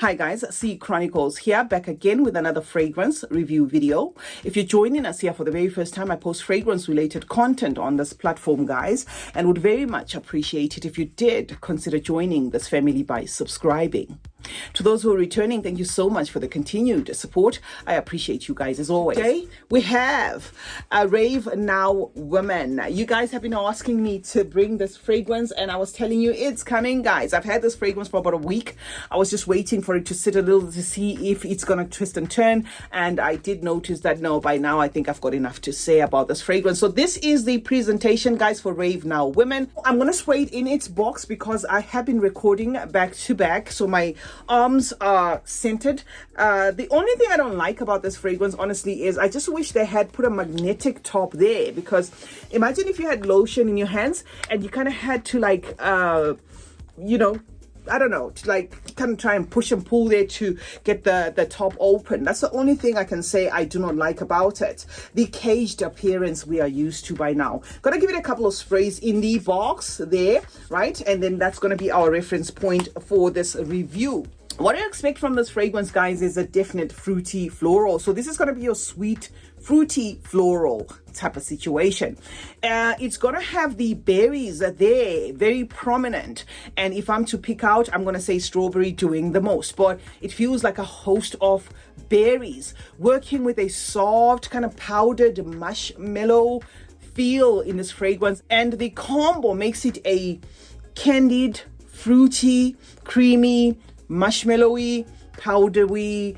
Hi guys, CeeChronicles here, back again with another fragrance review video. If you're joining us here for the very first time, I post fragrance related content on this platform, guys, and would very much appreciate it if you did consider joining this family by subscribing. To those who are returning, thank you so much for the continued support. I appreciate you guys as always. Today we have a Rave Now woman. You guys have been asking me to bring this fragrance, and I was telling you it's coming, guys. I've had this fragrance for about a week. I was just waiting for it to sit a little to see if it's gonna twist and turn, and I did notice that no, by now I think I've got enough to say about this fragrance. So this is the presentation, guys, for Rave Now women. I'm gonna spray it in its box because I have been recording back to back, so my arms are scented. The only thing I don't like about this fragrance, honestly, is I just wish they had put a magnetic top there, because imagine if you had lotion in your hands and you kind of had to like you know, I don't know, to like kind of try and push and pull there to get the top open. That's the only thing I can say I do not like about it. The caged appearance we are used to by now. Gonna give it a couple of sprays in the box there, right? And then that's gonna be our reference point for this review. What I expect from this fragrance, guys, is a definite fruity floral. So this is going to be your sweet, fruity floral type of situation. It's going to have the berries there, very prominent. And if I'm to pick out, I'm going to say strawberry doing the most. But it feels like a host of berries working with a soft, kind of powdered marshmallow feel in this fragrance. And the combo makes it a candied, fruity, creamy, marshmallowy, powdery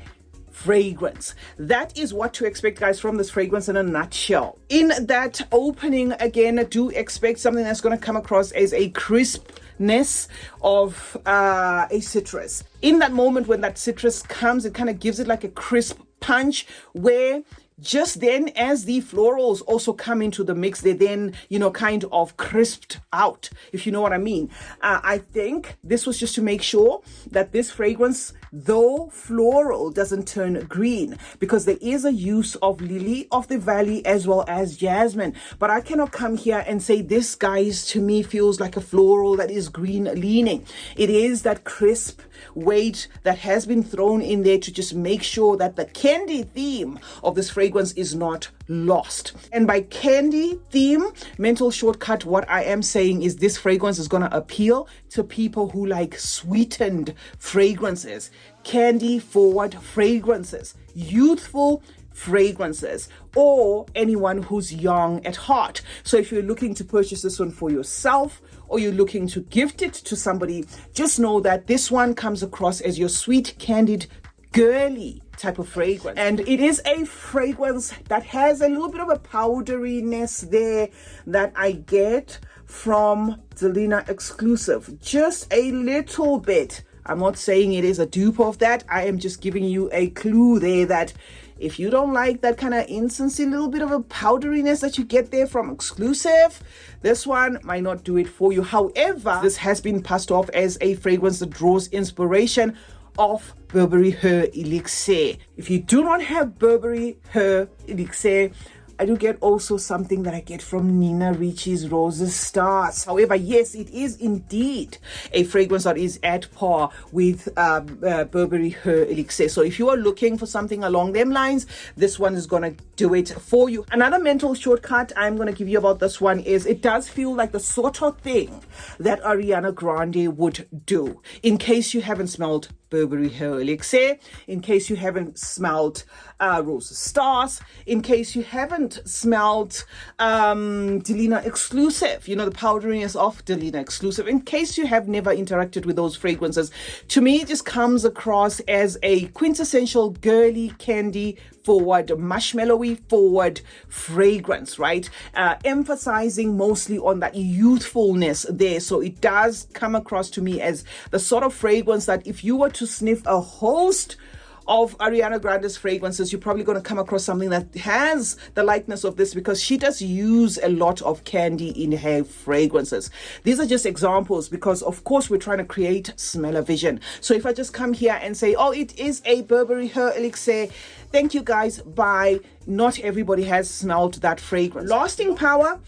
fragrance. That is what to expect, guys, from this fragrance in a nutshell. In that opening, again, do expect something that's going to come across as a crispness of a citrus. In that moment when that citrus comes, it kind of gives it like a crisp punch, where just then, as the florals also come into the mix, they then, you know, kind of crisped out, if you know what I mean. I think this was just to make sure that this fragrance, though floral, doesn't turn green, because there is a use of lily of the valley as well as jasmine. But I cannot come here and say this, guys, to me feels like a floral that is green leaning. It is that crisp weight that has been thrown in there to just make sure that the candy theme of this fragrance is not lost. And by candy theme, mental shortcut, what I am saying is this fragrance is going to appeal to people who like sweetened fragrances, candy forward fragrances, youthful fragrances, or anyone who's young at heart. So if you're looking to purchase this one for yourself, or you're looking to gift it to somebody, just know that this one comes across as your sweet, candid, girly type of fragrance. And it is a fragrance that has a little bit of a powderiness there that I get from Delina exclusive, just a little bit. I'm not saying it is a dupe of that. I am just giving you a clue there that if you don't like that kind of incensey little bit of a powderiness that you get there from exclusive, this one might not do it for you. However, this has been passed off as a fragrance that draws inspiration of Burberry Her Elixir. If you do not have Burberry Her Elixir, I do get also something that I get from Nina Ricci's Roses Stars. However, yes, it is indeed a fragrance that is at par with Burberry Her Elixir. So if you are looking for something along them lines, this one is going to do it for you. Another mental shortcut I'm going to give you about this one is it does feel like the sort of thing that Ariana Grande would do. In case you haven't smelled Burberry Her Elixir, in case you haven't smelled Roses Stars, in case you haven't smelled Delina exclusive, you know, the powderiness of Delina exclusive, in case you have never interacted with those fragrances, to me it just comes across as a quintessential girly, candy forward, marshmallowy forward fragrance, right? Emphasizing mostly on that youthfulness there. So it does come across to me as the sort of fragrance that if you were to sniff a host of Ariana Grande's fragrances, you're probably going to come across something that has the likeness of this, because she does use a lot of candy in her fragrances. These are just examples because, of course, we're trying to create smell-o-vision. So if I just come here and say, oh, it is a Burberry Her Elixir, thank you guys, bye. Not everybody has smelled that fragrance. Lasting power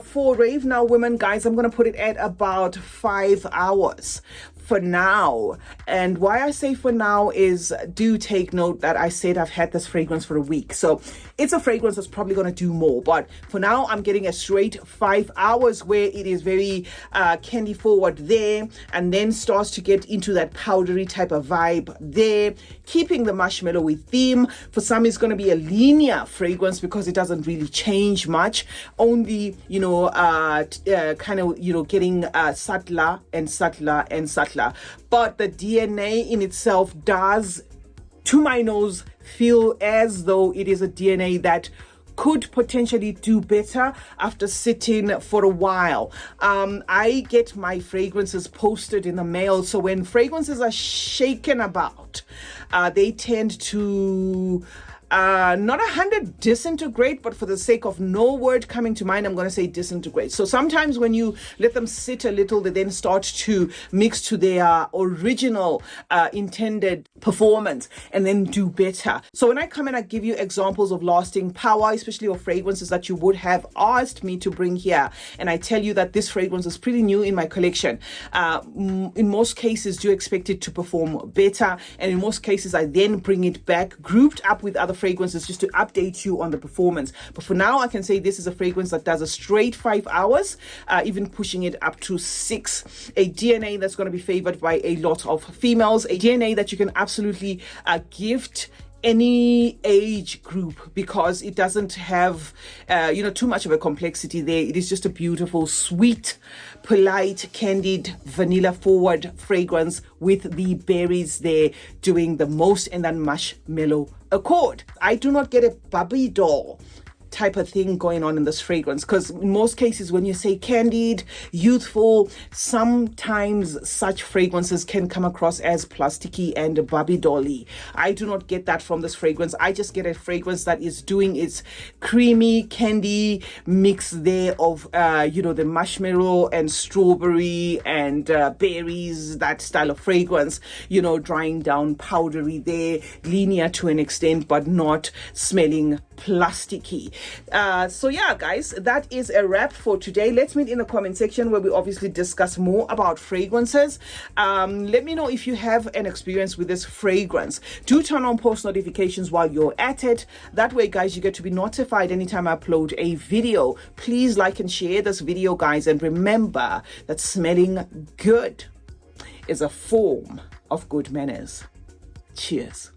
for Rave Now women, guys, I'm going to put it at about 5 hours. for now. And why I say for now is, do take note that I said I've had this fragrance for a week. So it's a fragrance that's probably going to do more. But for now, I'm getting a straight 5 hours where it is very candy forward there, and then starts to get into that powdery type of vibe there, keeping the marshmallow theme. For some, it's going to be a linear fragrance because it doesn't really change much, only, you know, kind of, you know, getting subtler and subtler and subtler. But the DNA in itself does, to my nose, feel as though it is a DNA that could potentially do better after sitting for a while. I get my fragrances posted in the mail, so when fragrances are shaken about, they tend to not 100 disintegrate, but for the sake of no word coming to mind, I'm going to say disintegrate. So sometimes when you let them sit a little, they then start to mix to their original intended performance and then do better. So when I come and I give you examples of lasting power, especially of fragrances that you would have asked me to bring here, and I tell you that this fragrance is pretty new in my collection, in most cases do expect it to perform better, and in most cases I then bring it back grouped up with other fragrances just to update you on the performance. But for now, I can say this is a fragrance that does a straight 5 hours, even pushing it up to 6. A DNA that's going to be favored by a lot of females, a DNA that you can absolutely gift any age group because it doesn't have you know, too much of a complexity there. It is just a beautiful, sweet, polite, candied, vanilla forward fragrance with the berries there doing the most, and that marshmallow accord. I do not get a Barbie doll type of thing going on in this fragrance, because in most cases when you say candied, youthful, sometimes such fragrances can come across as plasticky and Barbie dolly. I do not get that from this fragrance. I just get a fragrance that is doing its creamy candy mix there of you know, the marshmallow and strawberry and berries, that style of fragrance, you know, drying down powdery there, linear to an extent, but not smelling plasticky. So yeah, guys, that is a wrap for today. Let's meet in the comment section where we obviously discuss more about fragrances. Let me know if you have an experience with this fragrance. Do turn on post notifications while you're at it. That way, guys, you get to be notified anytime I upload a video. Please like and share this video, guys, and remember that smelling good is a form of good manners. Cheers.